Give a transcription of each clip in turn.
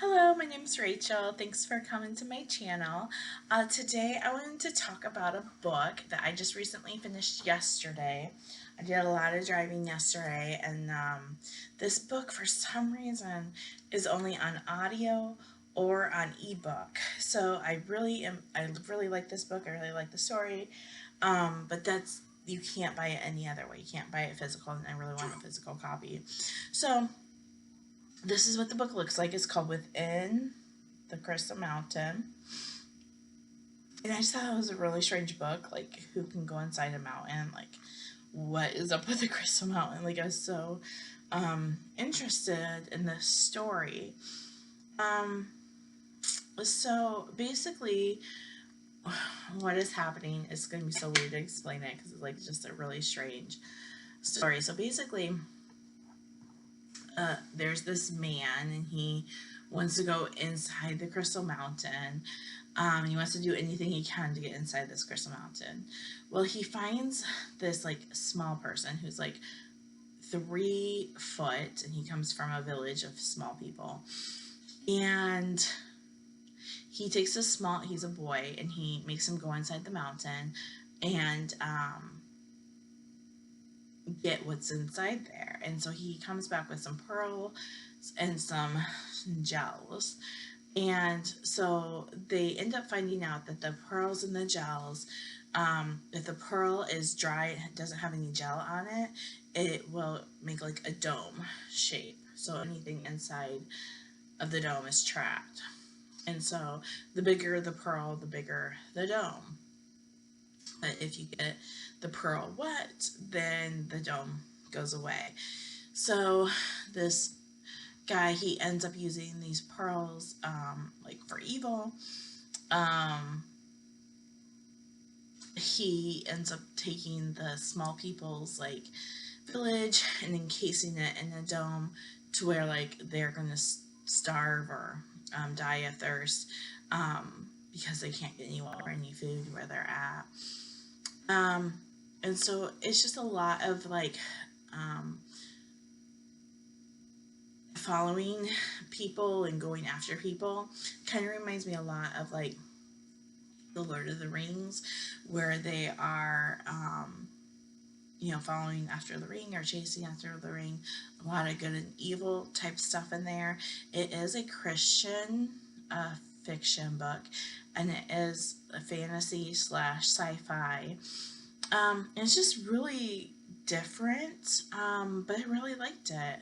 Hello, my name is Rachel. Thanks for coming to my channel. Today I wanted to talk about a book that I just recently finished yesterday. I did a lot of driving yesterday, and this book for some reason is only on audio or on ebook. So I really like this book. I really like the story, but you can't buy it any other way. You can't buy it physical, and I really want a physical copy. So this is what the book looks like. It's called Within the Crystal Mountain. And I just thought it was a really strange book. Like, who can go inside a mountain? Like, what is up with the Crystal Mountain? Like, I was so interested in this story. Um, so basically, what is happening is going to be so weird to explain it because it's like just a really strange story. So basically, there's this man and he wants to go inside the Crystal Mountain. He wants to do anything he can to get inside this Crystal Mountain. Well, he finds this like small person who's like 3 foot, and he comes from a village of small people. And he's a boy, and he makes him go inside the mountain and get what's inside there. And so he comes back with some pearls and some gels. And so they end up finding out that the pearls and the gels, if the pearl is dry and doesn't have any gel on it, it will make like a dome shape. So anything inside of the dome is trapped. And so the bigger the pearl, the bigger the dome. But if you get the pearl wet, then the dome goes away. So this guy, he ends up using these pearls like for evil. He ends up taking the small people's like village and encasing it in a dome to where like they're gonna starve or die of thirst because they can't get any water or any food where they're at. And so it's just a lot of like following people and going after people. Kind of reminds me a lot of like the Lord of the Rings, where they are following after the ring or chasing after the ring. A lot of good and evil type stuff in there. It is a Christian fiction book, and it is a fantasy slash sci-fi. It's just really different, but I really liked it.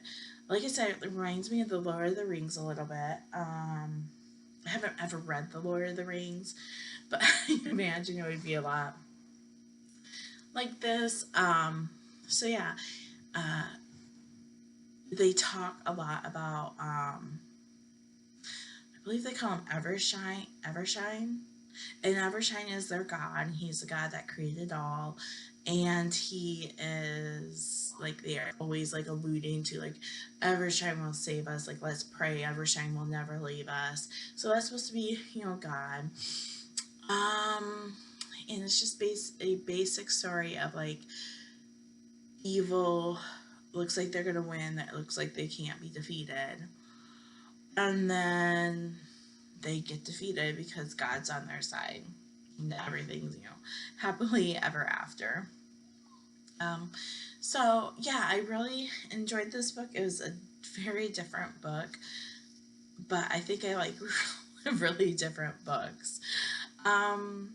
Like I said, it reminds me of the Lord of the Rings a little bit. I haven't ever read the Lord of the Rings, but I imagine it would be a lot like this. So yeah, uh, they talk a lot about, I believe they call him Evershine. And Evershine is their god. He's the god that created all. And he is like, they're always like alluding to like, Evershine will save us. Like, let's pray. Evershine will never leave us. So that's supposed to be, God. And it's just a basic story of like evil looks like they're gonna win. That looks like they can't be defeated. And then they get defeated because God's on their side. And everything's, happily ever after. Um, so yeah, I really enjoyed this book. It was a very different book, but I think I like really different books. Um,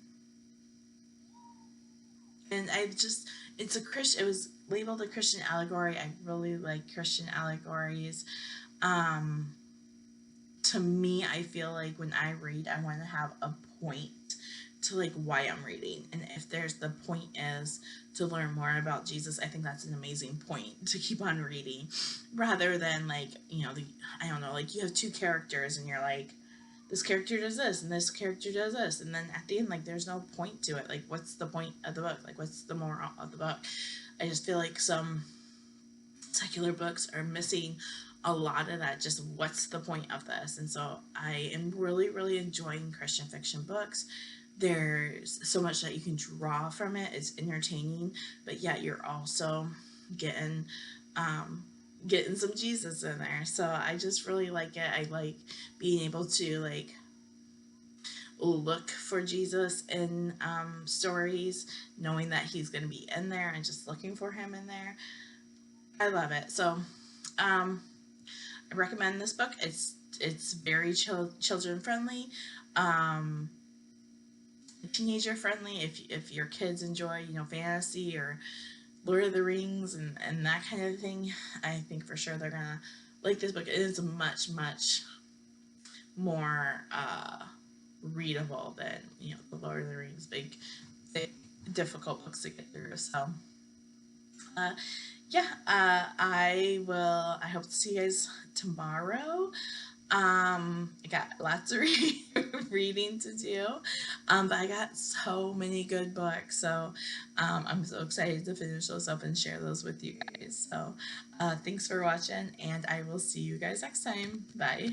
and it was labeled a Christian allegory. I really like Christian allegories. Um, to me, I feel like when I read, I want to have a point to like why I'm reading. And if there's the point is to learn more about Jesus, I think that's an amazing point to keep on reading, rather than like, I don't know, like you have two characters and you're like, this character does this and this character does this, and then at the end, like, there's no point to it. Like, what's the point of the book? Like, what's the moral of the book? I just feel like some secular books are missing a lot of that. Just what's the point of this? And so I am really, really enjoying Christian fiction books. There's so much that you can draw from it. It's entertaining, but yet you're also getting getting some Jesus in there. So I just really like it. I like being able to like look for Jesus in stories, knowing that he's going to be in there and just looking for him in there. I love it. So um, I recommend this book. It's very children friendly, um, teenager friendly. If your kids enjoy fantasy or Lord of the Rings and that kind of thing, I think for sure they're gonna like this book. It is much more readable than the Lord of the Rings big difficult books to get through. So uh, yeah, I hope to see you guys tomorrow. I got lots of reading to do, but I got so many good books, so I'm so excited to finish those up and share those with you guys. So thanks for watching, and I will see you guys next time. Bye.